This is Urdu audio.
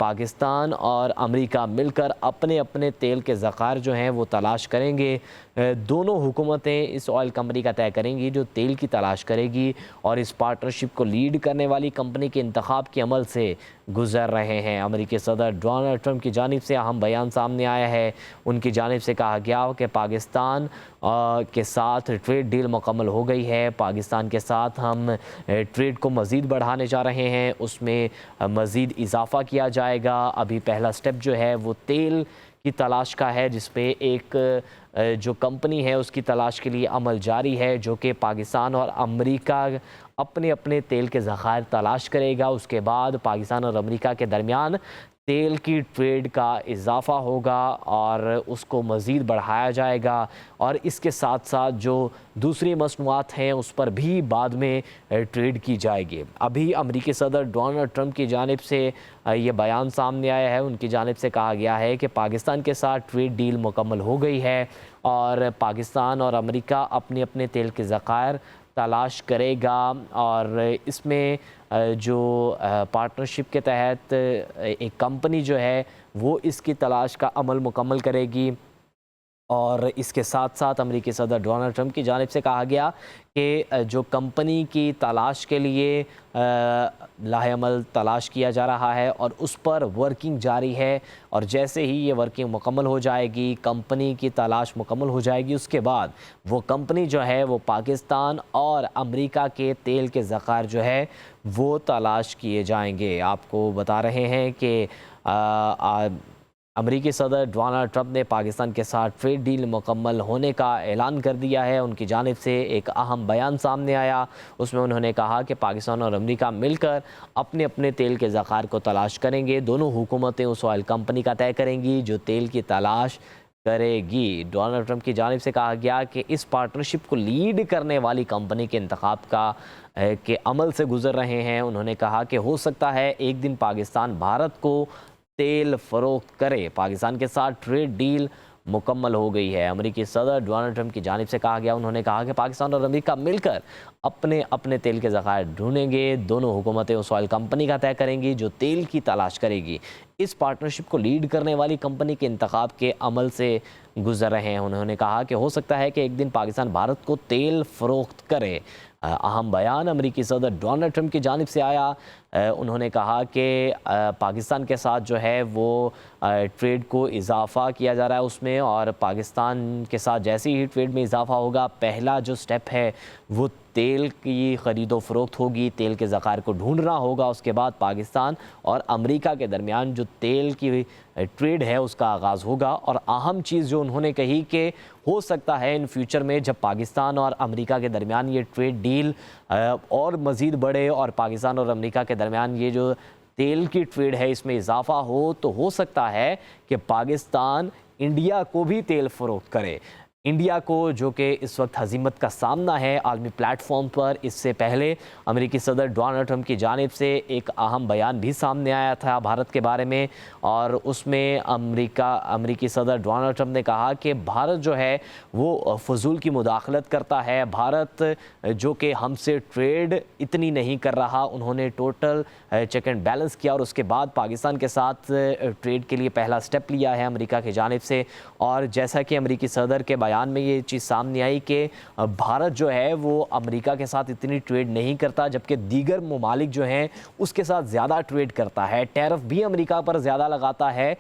پاکستان اور امریکہ مل کر اپنے اپنے تیل کے ذخائر جو ہیں وہ تلاش کریں گے۔ دونوں حکومتیں اس آئل کمپنی کا طے کریں گی جو تیل کی تلاش کرے گی، اور اس پارٹنرشپ کو لیڈ کرنے والی کمپنی کے انتخاب کے عمل سے گزر رہے ہیں۔ امریکی صدر ڈونلڈ ٹرمپ کی جانب سے اہم بیان سامنے آیا ہے۔ ان کی جانب سے کہا گیا کہ پاکستان کے ساتھ ٹریڈ ڈیل مکمل ہو گئی ہے۔ پاکستان کے ساتھ ہم ٹریڈ کو مزید بڑھانے جا رہے ہیں، اس میں مزید اضافہ کیا جائے گا۔ ابھی پہلا سٹیپ جو ہے وہ تیل کی تلاش کا ہے، جس پہ ایک جو کمپنی ہے اس کی تلاش کے لیے عمل جاری ہے، جو کہ پاکستان اور امریکہ اپنے اپنے تیل کے ذخائر تلاش کرے گا۔ اس کے بعد پاکستان اور امریکہ کے درمیان تیل کی ٹریڈ کا اضافہ ہوگا اور اس کو مزید بڑھایا جائے گا، اور اس کے ساتھ ساتھ جو دوسری مصنوعات ہیں اس پر بھی بعد میں ٹریڈ کی جائے گی۔ ابھی امریکی صدر ڈونلڈ ٹرمپ کی جانب سے یہ بیان سامنے آیا ہے۔ ان کی جانب سے کہا گیا ہے کہ پاکستان کے ساتھ ٹریڈ ڈیل مکمل ہو گئی ہے، اور پاکستان اور امریکہ اپنے اپنے تیل کے ذخائر تلاش کرے گا، اور اس میں جو پارٹنرشپ کے تحت ایک کمپنی جو ہے وہ اس کی تلاش کا عمل مکمل کرے گی۔ اور اس کے ساتھ ساتھ امریکی صدر ڈونلڈ ٹرمپ کی جانب سے کہا گیا کہ جو کمپنی کی تلاش کے لیے لاہ عمل تلاش کیا جا رہا ہے اور اس پر ورکنگ جاری ہے، اور جیسے ہی یہ ورکنگ مکمل ہو جائے گی، کمپنی کی تلاش مکمل ہو جائے گی، اس کے بعد وہ کمپنی جو ہے وہ پاکستان اور امریکہ کے تیل کے ذخائر جو ہے وہ تلاش کیے جائیں گے۔ آپ کو بتا رہے ہیں کہ امریکی صدر ڈونلڈ ٹرمپ نے پاکستان کے ساتھ ٹریڈ ڈیل مکمل ہونے کا اعلان کر دیا ہے۔ ان کی جانب سے ایک اہم بیان سامنے آیا، اس میں انہوں نے کہا کہ پاکستان اور امریکہ مل کر اپنے اپنے تیل کے ذخائر کو تلاش کریں گے۔ دونوں حکومتیں اس آئل کمپنی کا طے کریں گی جو تیل کی تلاش کرے گی۔ ڈونلڈ ٹرمپ کی جانب سے کہا گیا کہ اس پارٹنرشپ کو لیڈ کرنے والی کمپنی کے انتخاب کے عمل سے گزر رہے ہیں۔ انہوں نے کہا کہ ہو سکتا ہے ایک دن پاکستان بھارت کو تیل فروخت کرے۔ پاکستان کے ساتھ ٹریڈ ڈیل مکمل ہو گئی ہے۔ امریکی صدر ڈونلڈ ٹرمپ کی جانب سے کہا گیا، انہوں نے کہا کہ پاکستان اور امریکہ مل کر اپنے اپنے تیل کے ذخائر ڈھونڈیں گے۔ دونوں حکومتیں اس آئل کمپنی کا طے کریں گی جو تیل کی تلاش کرے گی۔ اس پارٹنرشپ کو لیڈ کرنے والی کمپنی کے انتخاب کے عمل سے گزر رہے ہیں۔ انہوں نے کہا کہ ہو سکتا ہے کہ ایک دن پاکستان بھارت کو تیل فروخت کرے۔ اہم بیان امریکی صدر ڈونلڈ ٹرمپ کی جانب سے آیا۔ انہوں نے کہا کہ پاکستان کے ساتھ جو ہے وہ ٹریڈ کو اضافہ کیا جا رہا ہے اس میں، اور پاکستان کے ساتھ جیسے ہی ٹریڈ میں اضافہ ہوگا، پہلا جو سٹیپ ہے وہ تیل کی خرید و فروخت ہوگی، تیل کے ذخائر کو ڈھونڈنا ہوگا۔ اس کے بعد پاکستان اور امریکہ کے درمیان جو تیل کی ٹریڈ ہے اس کا آغاز ہوگا۔ اور اہم چیز جو انہوں نے کہی کہ ہو سکتا ہے ان فیوچر میں جب پاکستان اور امریکہ کے درمیان یہ ٹریڈ ڈیل اور مزید بڑھے، اور پاکستان اور امریکہ کے درمیان یہ جو تیل کی ٹریڈ ہے اس میں اضافہ تو ہو سکتا ہے کہ پاکستان انڈیا کو بھی تیل فروخت کرے۔ انڈیا کو جو کہ اس وقت ہزیمت کا سامنا ہے عالمی پلیٹ فارم پر۔ اس سے پہلے امریکی صدر ڈونلڈ ٹرمپ کی جانب سے ایک اہم بیان بھی سامنے آیا تھا بھارت کے بارے میں، اور اس میں امریکی صدر ڈونلڈ ٹرمپ نے کہا کہ بھارت جو ہے وہ فضول کی مداخلت کرتا ہے۔ بھارت جو کہ ہم سے ٹریڈ اتنی نہیں کر رہا، انہوں نے ٹوٹل چیک اینڈ بیلنس کیا، اور اس کے بعد پاکستان کے ساتھ ٹریڈ کے لیے پہلا سٹیپ لیا ہے امریکہ کی جانب سے۔ اور جیسا کہ امریکی صدر کے بیان میں یہ چیز سامنے آئی کہ بھارت جو ہے وہ امریکہ کے ساتھ اتنی ٹریڈ نہیں کرتا، جبکہ دیگر ممالک جو ہیں اس کے ساتھ زیادہ ٹریڈ کرتا ہے، ٹیرف بھی امریکہ پر زیادہ لگاتا ہے،